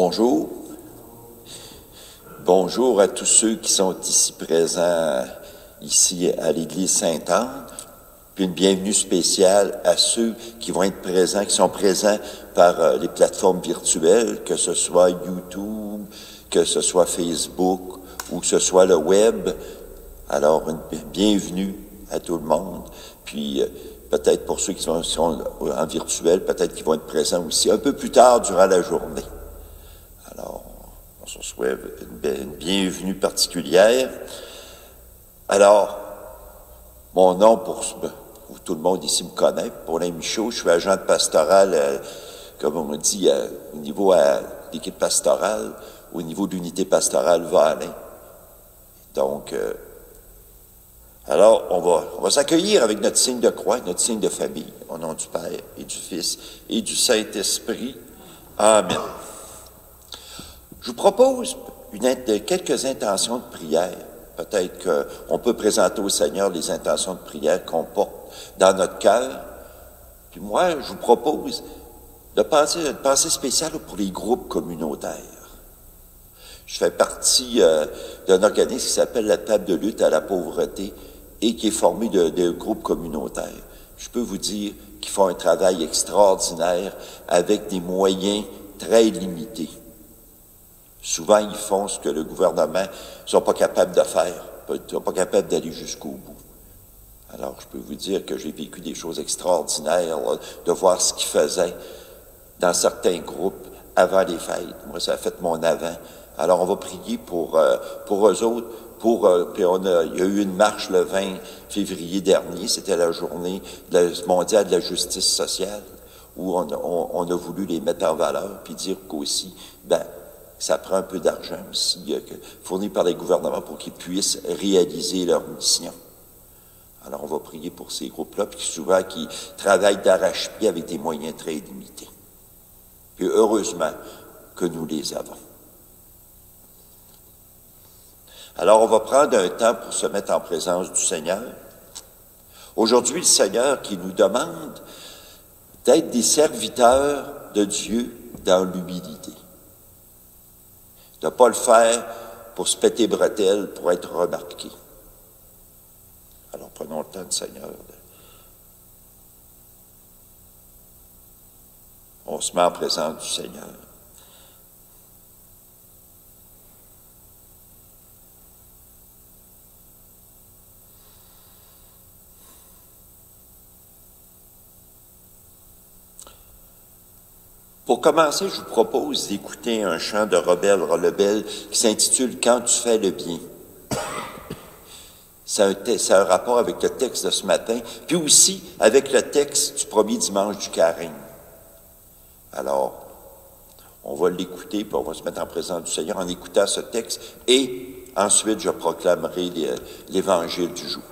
Bonjour. Bonjour à tous ceux qui sont ici présents, ici à l'Église Sainte-Anne, puis une bienvenue spéciale à ceux qui vont être présents, qui sont présents par les plateformes virtuelles, que ce soit YouTube, que ce soit Facebook ou que ce soit le web. Alors, une bienvenue à tout le monde. Puis, peut-être pour ceux qui sont en virtuel, peut-être qu'ils vont être présents aussi un peu plus tard durant la journée. Alors, on se souhaite une bienvenue particulière. Alors, mon nom, pour tout le monde ici me connaît, Paulin Michaud, je suis agent de pastoral, comme on dit, au niveau de l'équipe pastorale, au niveau de l'unité pastorale Valin. Donc, alors, on va s'accueillir avec notre signe de croix, notre signe de famille, au nom du Père et du Fils et du Saint-Esprit. Amen. Je vous propose quelques intentions de prière. Peut-être qu'on peut présenter au Seigneur les intentions de prière qu'on porte dans notre cœur. Puis moi, je vous propose de penser une pensée spéciale pour les groupes communautaires. Je fais partie d'un organisme qui s'appelle la Table de lutte à la pauvreté et qui est formé de groupes communautaires. Je peux vous dire qu'ils font un travail extraordinaire avec des moyens très limités. Souvent, ils font ce que le gouvernement ne sont pas capables de faire, ne sont pas capables d'aller jusqu'au bout. Alors, je peux vous dire que j'ai vécu des choses extraordinaires, de voir ce qu'ils faisaient dans certains groupes avant les fêtes. Moi, ça a fait mon avant. Alors, on va prier pour eux autres. Puis il y a eu une marche le 20 février dernier, c'était la journée mondiale de la justice sociale, où on a voulu les mettre en valeur, puis dire qu'aussi, ça prend un peu d'argent aussi, fourni par les gouvernements pour qu'ils puissent réaliser leur mission. Alors, on va prier pour ces groupes-là, puis souvent qui travaillent d'arrache-pied avec des moyens très limités. Puis heureusement que nous les avons. Alors, on va prendre un temps pour se mettre en présence du Seigneur. Aujourd'hui, le Seigneur qui nous demande d'être des serviteurs de Dieu dans l'humilité. De ne pas le faire pour se péter bretelles, pour être remarqué. Alors, prenons le temps du Seigneur. On se met en présence du Seigneur. Pour commencer, je vous propose d'écouter un chant de Robert Lebel qui s'intitule « Quand tu fais le bien ». C'est un rapport avec le texte de ce matin, puis aussi avec le texte du premier dimanche du carême. Alors, on va l'écouter, puis on va se mettre en présence du Seigneur en écoutant ce texte, et ensuite je proclamerai l'évangile du jour.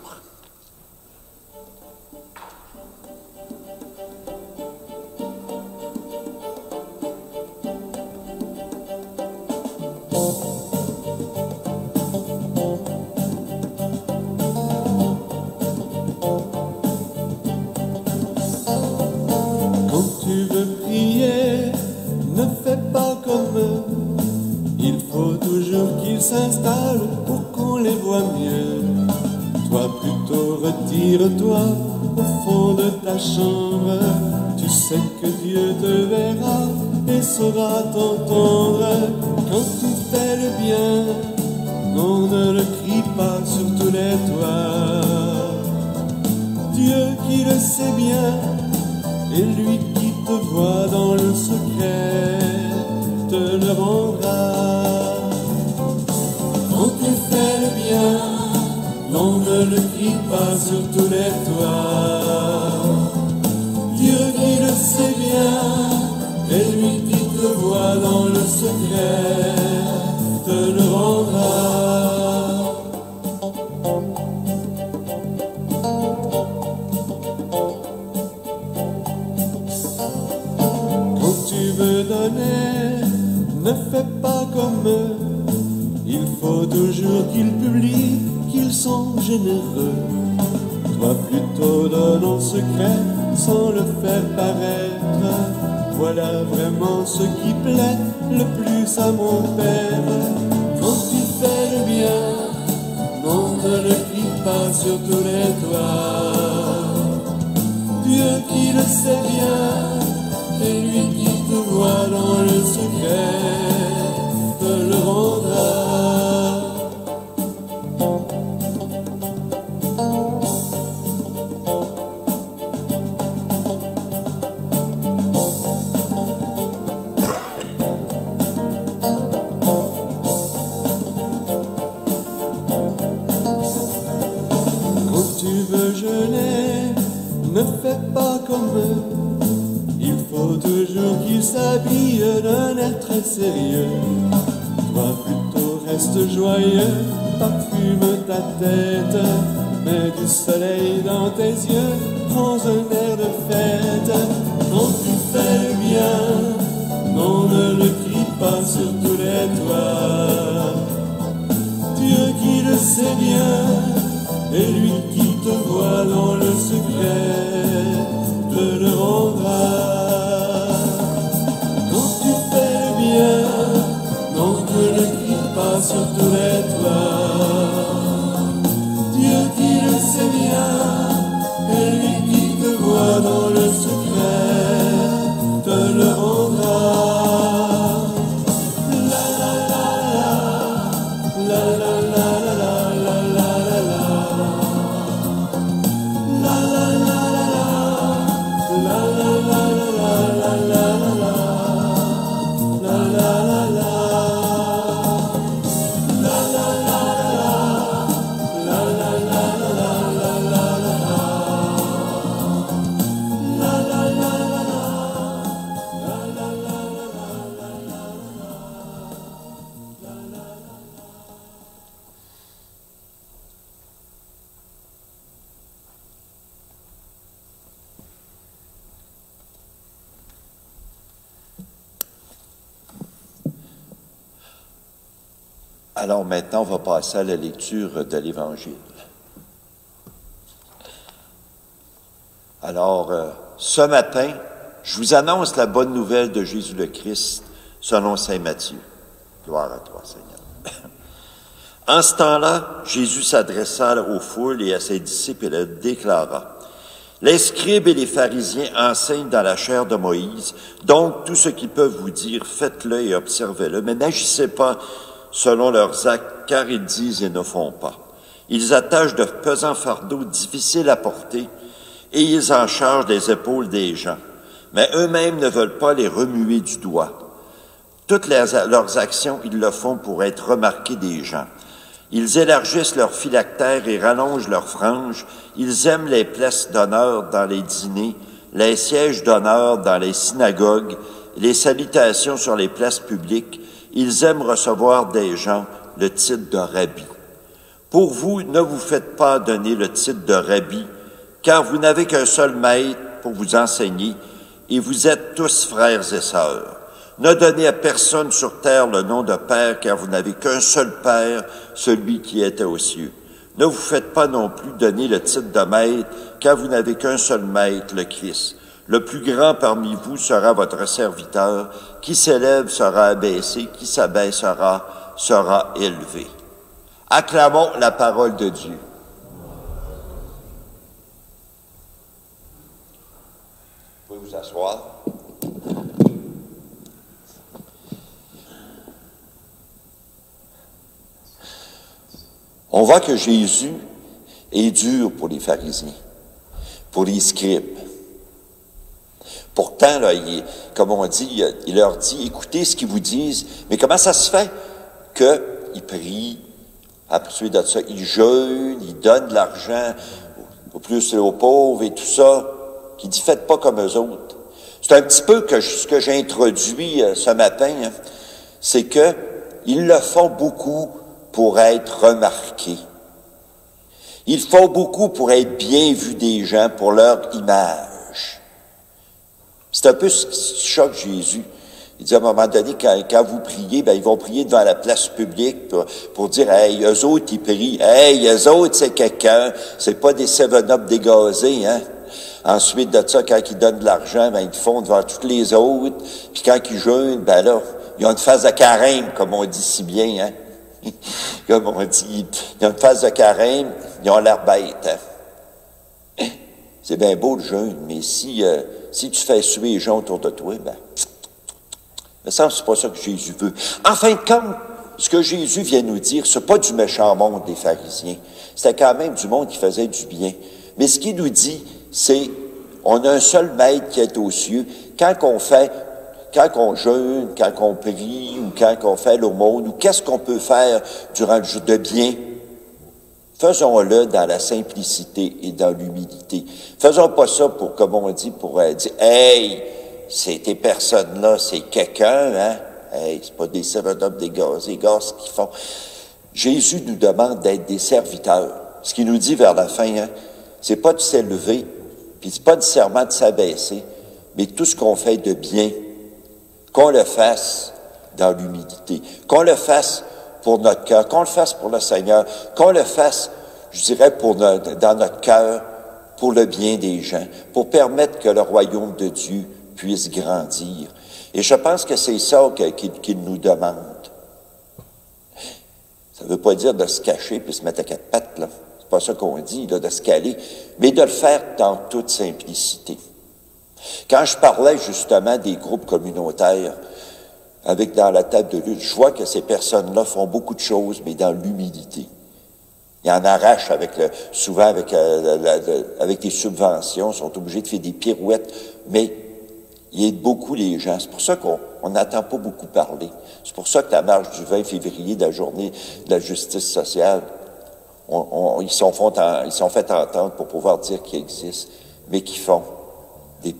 S'installe pour qu'on les voit mieux. Toi plutôt retire-toi au fond de ta chambre. Tu sais que Dieu te verra et saura t'entendre. Quand tu fais le bien, non, ne le crie pas sur tous les toits. Dieu qui le sait bien et lui qui te voit dans le secret te le rendra. Quand tu fais le bien, non, ne le crie pas sur tous les toits. Dieu qui le sait bien, et lui qui te voit dans le secret, te le rendra. Quand tu veux donner, ne fais pas comme eux. Il faut toujours qu'ils publient qu'ils sont généreux. Toi plutôt donne en secret sans le faire paraître. Voilà vraiment ce qui plaît le plus à mon Père. Quand tu fais le bien, non, ne le crie pas sur tous les toits. Dieu qui le sait bien, et lui qui te voit dans le secret, te le rendra. Ne fais pas comme eux, il faut toujours qu'ils s'habillent d'un air très sérieux. Toi plutôt reste joyeux, parfume ta tête, mets du soleil dans tes yeux, prends un air de fête. Quand tu fais le bien, non, ne le crie pas sur tous les toits. Dieu qui le sait bien, et lui qui te voit dans le secret, te le rendra. Quand tu fais le bien, non, ne le crie pas sur tous les toits. Dieu qui le sait bien, et lui qui te voit dans le secret, te le rendra. La la la la, la la la la la la la la. La la la la la, la la la la la la la la la. Alors maintenant, on va passer à la lecture de l'Évangile. Alors, ce matin, je vous annonce la bonne nouvelle de Jésus le Christ selon saint Matthieu. Gloire à toi, Seigneur. En ce temps-là, Jésus s'adressa aux foules et à ses disciples et leur déclara: les scribes et les pharisiens enseignent dans la chair de Moïse, donc tout ce qu'ils peuvent vous dire, faites-le et observez-le, mais n'agissez pas selon leurs actes, car ils disent et ne font pas. Ils attachent de pesants fardeaux difficiles à porter, et ils en chargent les épaules des gens, mais eux-mêmes ne veulent pas les remuer du doigt. Toutes leurs actions, ils le font pour être remarqués des gens. Ils élargissent leurs phylactères et rallongent leurs franges. Ils aiment les places d'honneur dans les dîners, les sièges d'honneur dans les synagogues, les salutations sur les places publiques. Ils aiment recevoir des gens le titre de rabbi. Pour vous, ne vous faites pas donner le titre de rabbi, car vous n'avez qu'un seul maître pour vous enseigner, et vous êtes tous frères et sœurs. Ne donnez à personne sur terre le nom de Père, car vous n'avez qu'un seul Père, celui qui était aux cieux. Ne vous faites pas non plus donner le titre de maître, car vous n'avez qu'un seul maître, le Christ. Le plus grand parmi vous sera votre serviteur. Qui s'élève sera abaissé, qui s'abaissera sera élevé. Acclamons la parole de Dieu. Vous pouvez vous asseoir. On voit que Jésus est dur pour les pharisiens, pour les scribes. Pourtant, là, comme on dit, il leur dit, écoutez ce qu'ils vous disent, mais comment ça se fait qu'ils prient, après de ça, ils jeûnent, ils donnent de l'argent, au plus aux pauvres et tout ça, qui dit, faites pas comme eux autres. C'est un petit peu ce que j'ai introduit ce matin, hein, c'est que ils le font beaucoup pour être remarqués. Ils font beaucoup pour être bien vus des gens, pour leur image. C'est un peu ce qui choque Jésus. Il dit à un moment donné, quand vous priez, ben ils vont prier devant la place publique pour dire, hey, eux autres, ils prient. Hey, eux autres, c'est quelqu'un. C'est pas des 7-Up dégazés, hein. Ensuite de ça, quand ils donnent de l'argent, ben, ils le font devant tous les autres. Puis quand ils jeûnent, ben là, ils ont une phase de carême, comme on dit si bien, hein. Comme on dit, ils ont une phase de carême, ils ont l'air bêtes, hein. C'est bien beau le jeûne, mais si tu fais suer les gens autour de toi, ben, il me semble que c'est pas ça que Jésus veut. En fin de compte, ce que Jésus vient nous dire, c'est pas du méchant monde des pharisiens. C'était quand même du monde qui faisait du bien. Mais ce qu'il nous dit, c'est, on a un seul maître qui est aux cieux. Quand on jeûne, quand on prie, ou quand on fait l'aumône, ou qu'est-ce qu'on peut faire durant le jour de bien, faisons-le dans la simplicité et dans l'humilité. Faisons pas ça pour, comme on dit, pour dire, hey, ces personnes-là, c'est quelqu'un, hein? Hey, c'est pas des 7-up, des gaz qui font. Jésus nous demande d'être des serviteurs. Ce qu'il nous dit vers la fin, hein, c'est pas de s'élever, puis c'est pas nécessairement de s'abaisser, mais tout ce qu'on fait de bien, qu'on le fasse dans l'humilité, qu'on le fasse pour notre cœur, qu'on le fasse pour le Seigneur, qu'on le fasse, je dirais, dans notre cœur, pour le bien des gens, pour permettre que le royaume de Dieu puisse grandir. Et je pense que c'est ça qu'il nous demande. Ça ne veut pas dire de se cacher puis se mettre à quatre pattes, là. C'est pas ça qu'on dit, là, de se caler, mais de le faire dans toute simplicité. Quand je parlais justement des groupes communautaires, dans la table de lutte, je vois que ces personnes-là font beaucoup de choses, mais dans l'humilité. Ils en arrachent souvent avec des subventions, sont obligés de faire des pirouettes, mais ils aident beaucoup les gens. C'est pour ça qu'on n'entend pas beaucoup parler. C'est pour ça que la marche du 20 février, de la journée de la justice sociale, ils sont fait entendre pour pouvoir dire qu'ils existent, mais qu'ils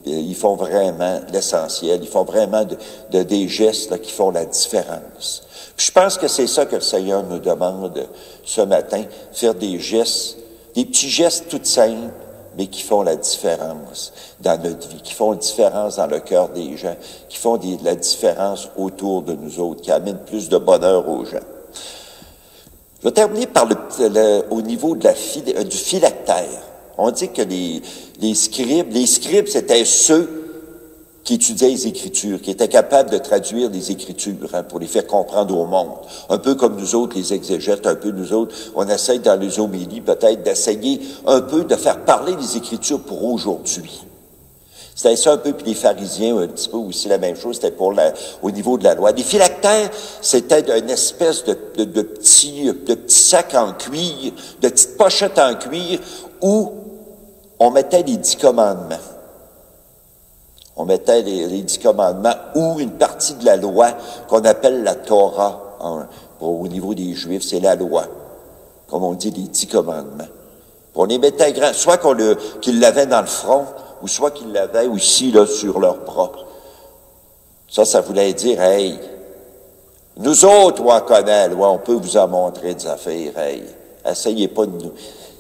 ils font vraiment l'essentiel, ils font vraiment des gestes là, qui font la différence. Puis je pense que c'est ça que le Seigneur nous demande ce matin, faire des gestes, des petits gestes tout simples, mais qui font la différence dans notre vie, qui font la différence dans le cœur des gens, qui font la différence autour de nous autres, qui amènent plus de bonheur aux gens. Je vais terminer par au niveau de du phylactère. On dit que les scribes, c'était ceux qui étudiaient les Écritures, qui étaient capables de traduire les Écritures, hein, pour les faire comprendre au monde. Un peu comme nous autres, les exégètes, un peu nous autres, on essaye dans les homélies peut-être d'essayer un peu de faire parler les Écritures pour aujourd'hui. C'était ça un peu, puis les pharisiens, un petit peu aussi la même chose, c'était au niveau de la loi. Les phylactères, c'était une espèce de petits sacs en cuir, de petites pochettes en cuir, où on mettait les 10 commandements. On mettait les 10 commandements ou une partie de la loi qu'on appelle la Torah. Au niveau des Juifs, c'est la loi. Comme on dit, les 10 commandements. On les mettait grand, soit qu'ils l'avaient dans le front, ou soit qu'ils l'avaient aussi là, sur leurs bras. Ça voulait dire, hey, nous autres, on connaît la loi, on peut vous en montrer des affaires, hey, essayez pas de nous.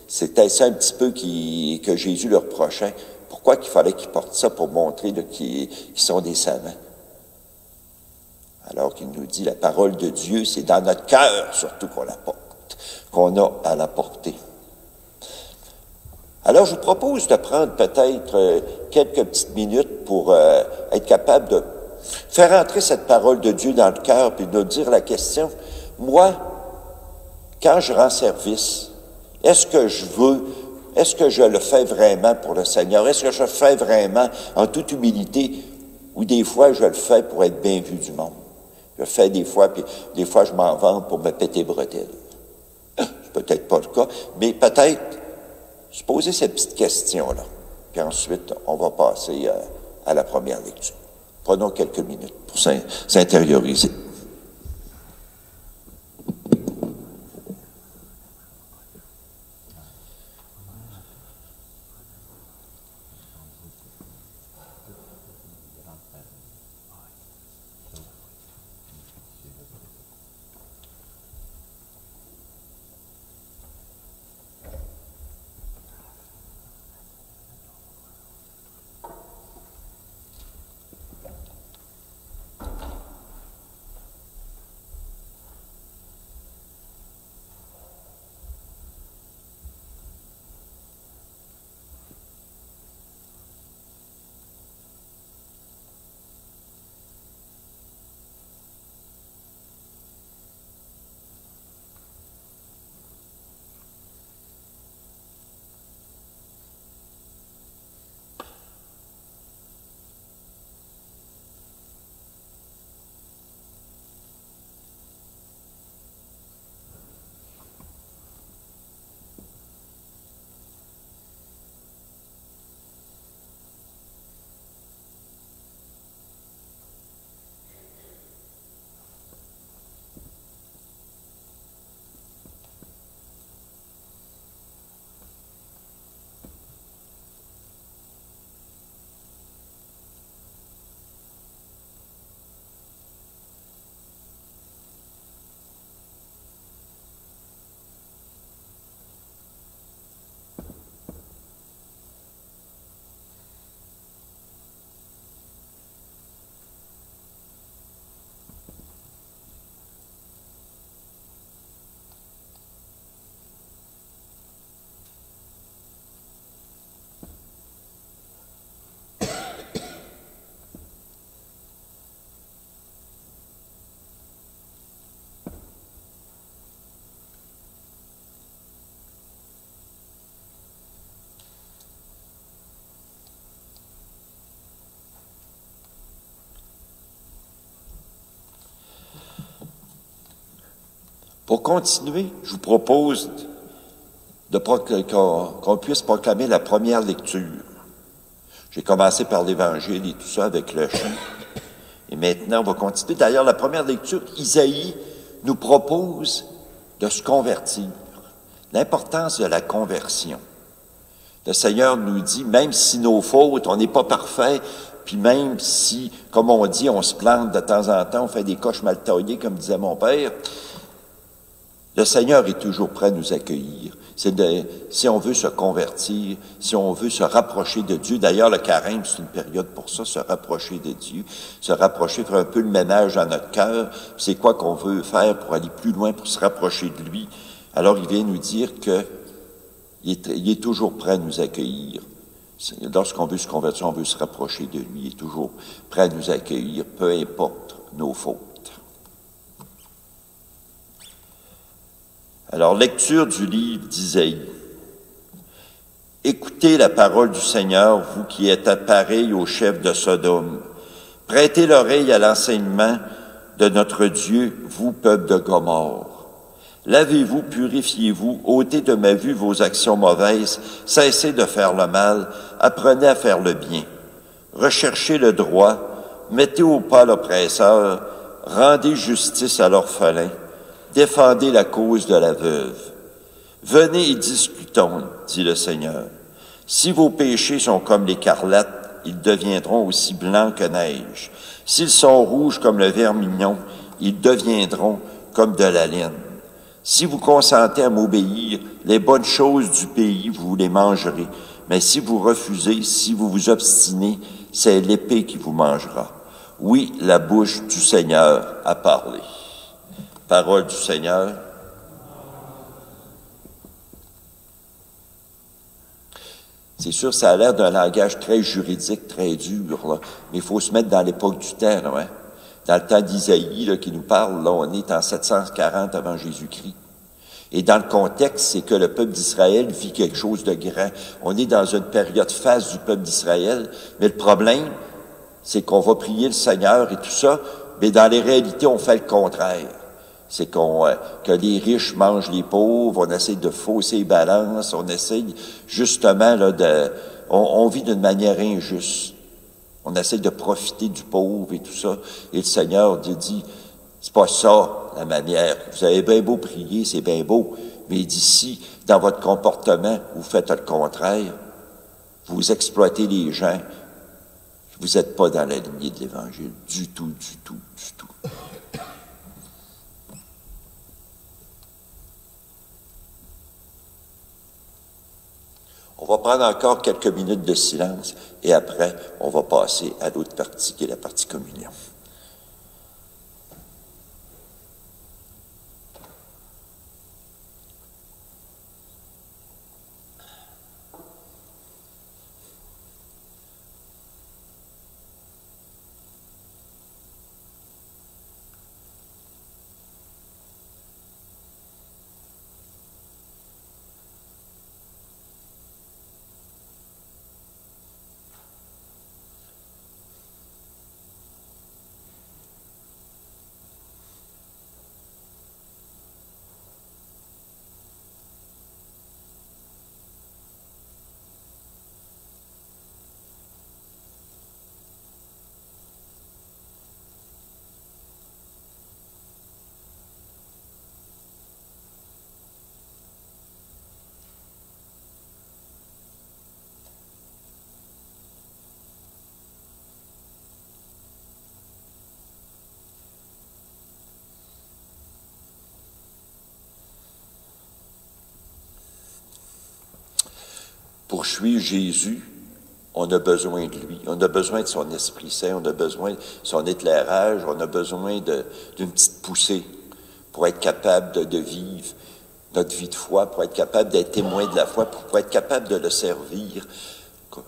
C'était ça un petit peu que Jésus leur reprochait. Pourquoi qu'il fallait qu'ils portent ça pour montrer qu'ils sont des savants? Alors qu'il nous dit, la parole de Dieu, c'est dans notre cœur surtout qu'on la porte, qu'on a à la porter. Alors, je vous propose de prendre peut-être quelques petites minutes pour être capable de faire entrer cette parole de Dieu dans le cœur puis de nous dire la question, moi, quand je rends service, est-ce que je le fais vraiment pour le Seigneur? Est-ce que je le fais vraiment en toute humilité? Ou des fois, je le fais pour être bien vu du monde? Je le fais des fois, puis des fois, je m'en vante pour me péter bretelles. C'est peut-être pas le cas, mais peut-être se poser cette petite question-là. Puis ensuite, on va passer à la première lecture. Prenons quelques minutes pour s'intérioriser. Pour continuer, je vous propose qu'on puisse proclamer la première lecture. J'ai commencé par l'Évangile et tout ça avec le chant. Et maintenant, on va continuer. D'ailleurs, la première lecture, Isaïe nous propose de se convertir. L'importance de la conversion. Le Seigneur nous dit, même si nos fautes, on n'est pas parfait, puis même si, comme on dit, on se plante de temps en temps, on fait des coches mal taillées, comme disait mon père, le Seigneur est toujours prêt à nous accueillir. Si on veut se convertir, si on veut se rapprocher de Dieu, d'ailleurs le carême, c'est une période pour ça, se rapprocher de Dieu, se rapprocher, faire un peu le ménage dans notre cœur, c'est quoi qu'on veut faire pour aller plus loin, pour se rapprocher de lui. Alors il vient nous dire que il est toujours prêt à nous accueillir. Lorsqu'on veut se convertir, on veut se rapprocher de lui, il est toujours prêt à nous accueillir, peu importe nos fautes. Alors, lecture du livre d'Isaïe. Écoutez la parole du Seigneur, vous qui êtes pareils au chef de Sodome. Prêtez l'oreille à l'enseignement de notre Dieu, vous, peuple de Gomorrhe. Lavez-vous, purifiez-vous, ôtez de ma vue vos actions mauvaises, cessez de faire le mal, apprenez à faire le bien. Recherchez le droit, mettez au pas l'oppresseur, rendez justice à l'orphelin. Défendez la cause de la veuve. Venez et discutons, dit le Seigneur. Si vos péchés sont comme l'écarlate, ils deviendront aussi blancs que neige. S'ils sont rouges comme le vermillon, ils deviendront comme de la laine. Si vous consentez à m'obéir, les bonnes choses du pays, vous les mangerez. Mais si vous refusez, si vous vous obstinez, c'est l'épée qui vous mangera. Oui, la bouche du Seigneur a parlé. Parole du Seigneur. C'est sûr, ça a l'air d'un langage très juridique, très dur, là, mais il faut se mettre dans l'époque du temps, là, hein? Dans le temps d'Isaïe, là, qui nous parle, là, on est en 740 avant Jésus-Christ. Et dans le contexte, c'est que le peuple d'Israël vit quelque chose de grand. On est dans une période phase du peuple d'Israël, mais le problème, c'est qu'on va prier le Seigneur et tout ça, mais dans les réalités, on fait le contraire. C'est que les riches mangent les pauvres, on essaie de fausser les balances, on essaie justement là on vit d'une manière injuste. On essaie de profiter du pauvre et tout ça. Et le Seigneur dit, c'est pas ça la manière. Vous avez bien beau prier, c'est bien beau, mais d'ici, dans votre comportement, vous faites le contraire. Vous exploitez les gens. Vous n'êtes pas dans la lignée de l'Évangile. Du tout, du tout, du tout. On va prendre encore quelques minutes de silence et après, on va passer à l'autre partie qui est la partie communion. Pour suivre Jésus, on a besoin de lui. On a besoin de son Esprit Saint, on a besoin de son éclairage, on a besoin d'une petite poussée pour être capable de vivre notre vie de foi, pour être capable d'être témoin de la foi, pour être capable de le servir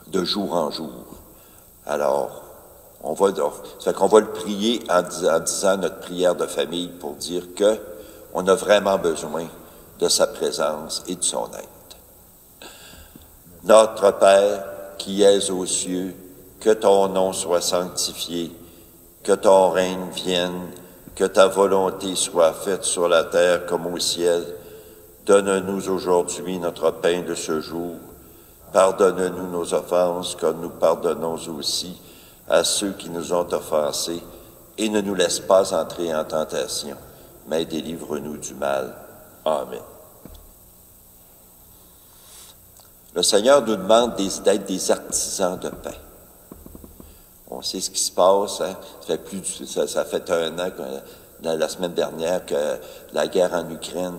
de jour en jour. Alors, ça fait qu'on va le prier en disant notre prière de famille pour dire que on a vraiment besoin de sa présence et de son aide. Notre Père, qui es aux cieux, que ton nom soit sanctifié, que ton règne vienne, Que ta volonté soit faite sur la terre comme au ciel. Donne-nous aujourd'hui notre pain de ce jour. Pardonne-nous nos offenses, comme nous pardonnons aussi à ceux qui nous ont offensés. Et ne nous laisse pas entrer en tentation, mais délivre-nous du mal. Amen. Le Seigneur nous demande d'être des artisans de paix. On sait ce qui se passe. Hein? Ça fait 1 an, la semaine dernière, que la guerre en Ukraine,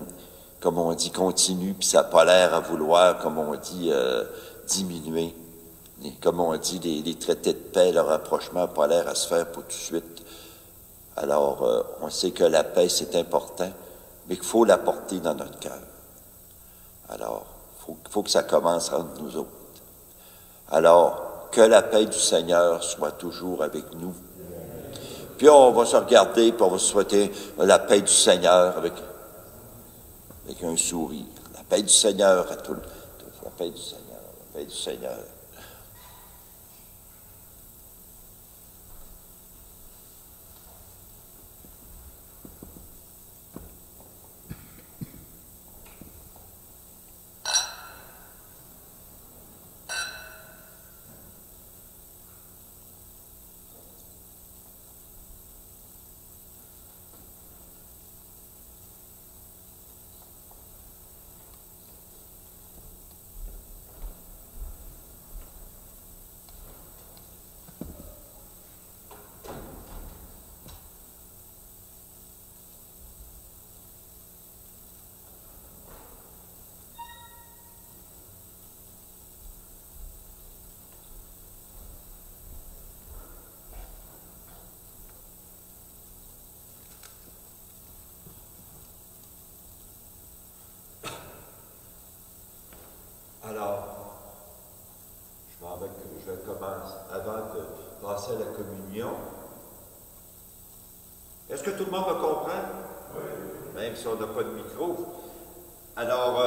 comme on dit, continue, puis ça n'a pas l'air à vouloir, comme on dit, diminuer. Et comme on dit, les traités de paix, le rapprochement n'a pas l'air à se faire pour tout de suite. Alors, on sait que la paix, c'est important, mais qu'il faut la porter dans notre cœur. Alors, il faut que ça commence entre nous autres. Alors, que la paix du Seigneur soit toujours avec nous. Puis on va se regarder, puis on va se souhaiter la paix du Seigneur avec un sourire. La paix du Seigneur à tout le monde. La paix du Seigneur, la paix du Seigneur. Alors, je vais commencer avant de passer à la communion. Est-ce que tout le monde me comprend? Oui. Même si on n'a pas de micro. Alors,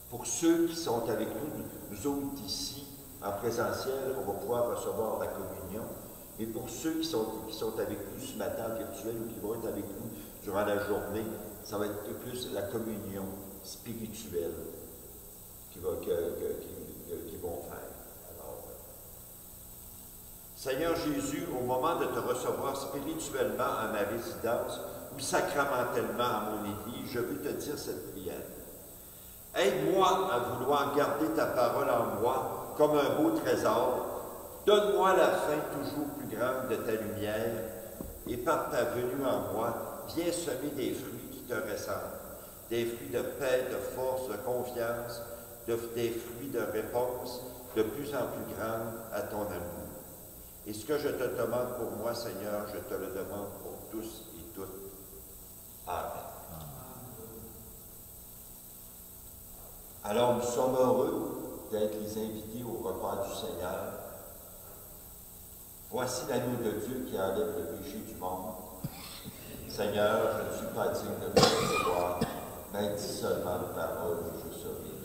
pour ceux qui sont avec nous autres ici, en présentiel, on va pouvoir recevoir la communion. Et pour ceux qui sont avec nous ce matin en virtuel ou qui vont être avec nous durant la journée, ça va être plus la communion spirituelle qu'ils vont faire. Alors, Seigneur Jésus, au moment de te recevoir spirituellement à ma résidence ou sacramentellement à mon Église, je veux te dire cette prière. Aide-moi à vouloir garder ta parole en moi comme un beau trésor. Donne-moi la faim toujours plus grande de ta lumière et par ta venue en moi, viens semer des fruits qui te ressemblent, des fruits de paix, de force, de confiance, des fruits de réponse de plus en plus grande à ton amour. Et ce que je te demande pour moi, Seigneur, je te le demande pour tous et toutes. Amen. Alors, nous sommes heureux d'être les invités au repas du Seigneur. Voici l'agneau de Dieu qui enlève le péché du monde. Seigneur, je ne suis pas digne de te recevoir, mais dis seulement une parole et je serai guéri.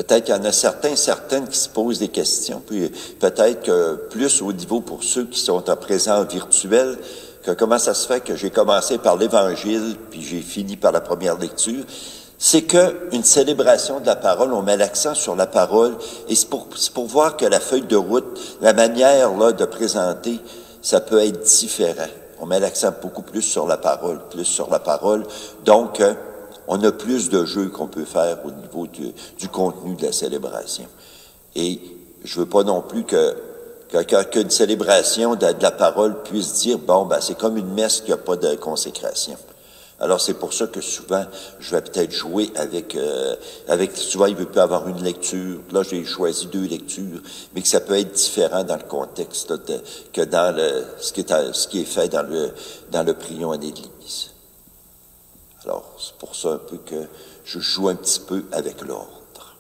Peut-être qu'il y en a certaines qui se posent des questions, puis peut-être que plus au niveau pour ceux qui sont à présent en virtuel, que comment ça se fait que j'ai commencé par l'Évangile, puis j'ai fini par la première lecture, c'est que une célébration de la parole, on met l'accent sur la parole, et c'est pour voir que la feuille de route, la manière là de présenter, ça peut être différent. On met l'accent beaucoup plus sur la parole, Donc, on a plus de jeux qu'on peut faire au niveau du contenu de la célébration. Et je veux pas non plus qu'une célébration de la parole puisse dire, bon, ben, c'est comme une messe qui n'a pas de consécration. Alors, c'est pour ça que souvent, je vais peut-être jouer avec souvent, il veut plus avoir une lecture. Là, j'ai choisi 2 lectures, mais que ça peut être différent dans le contexte là, que dans ce qui est fait dans le prion en Église. Alors, c'est pour ça un peu que je joue un petit peu avec l'ordre.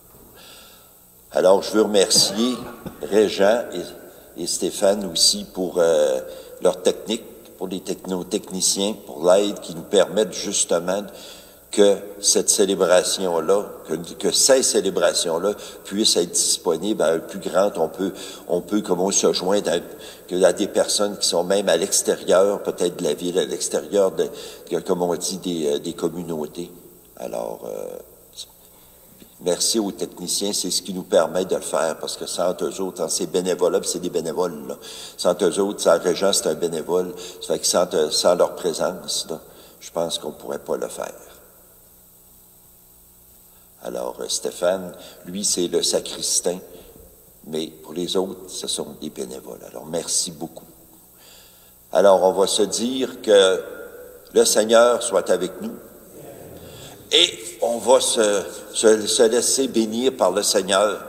Alors, je veux remercier Régent et Stéphane aussi pour leur technique, pour les techniciens, pour l'aide qui nous permettent justement que cette célébration-là, que ces célébrations-là puissent être disponibles à un plus grand. On peut comme on se joindre à des personnes qui sont même à l'extérieur, peut-être de la ville, à l'extérieur comme on dit, des communautés. Alors, merci aux techniciens, c'est ce qui nous permet de le faire, parce que sans eux autres, c'est bénévoles, c'est des bénévoles, là. Sans eux autres, sans Régent, c'est un bénévole. Ça fait que sans leur présence, là, je pense qu'on pourrait pas le faire. Alors, Stéphane, lui, c'est le sacristain, mais pour les autres, ce sont des bénévoles. Alors, merci beaucoup. Alors, on va se dire que le Seigneur soit avec nous. Et on va se laisser bénir par le Seigneur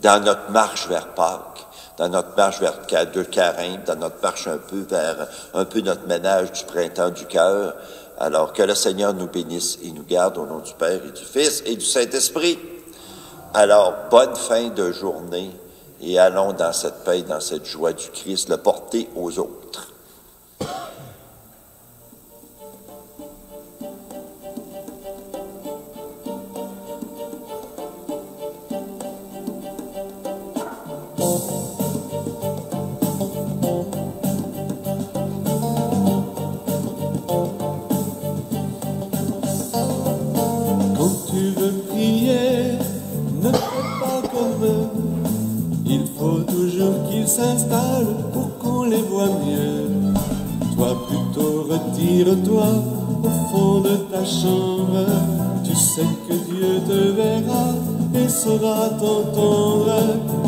dans notre marche vers Pâques, dans notre marche vers de Carême, dans notre marche un peu notre ménage du printemps du cœur. Alors que le Seigneur nous bénisse et nous garde au nom du Père et du Fils et du Saint-Esprit. Alors, bonne fin de journée et allons dans cette paix, dans cette joie du Christ, le porter aux autres. S'installe pour qu'on les voit mieux. Toi plutôt retire-toi au fond de ta chambre. Tu sais que Dieu te verra et saura t'entendre.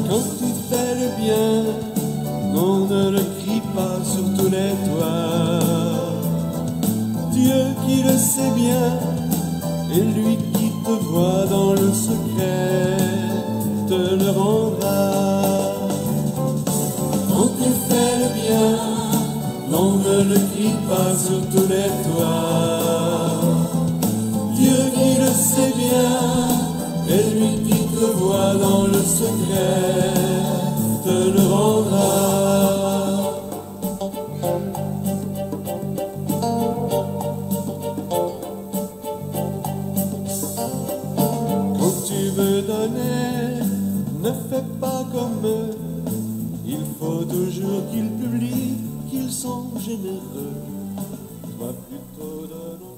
Quand tu fais le bien, non, ne le crie pas sur tous les toits. Dieu qui le sait bien, et lui qui te voit dans le secret, te le rendra. Quand tu fais le bien, non, ne le crie pas sur tous les toits. Dieu qui le sait bien, et lui qui te voit dans le secret, te le rendra. Quand tu veux donner, ne fais pas comme eux. Il faut toujours qu'ils publient qu'ils sont généreux. Toi plutôt donne.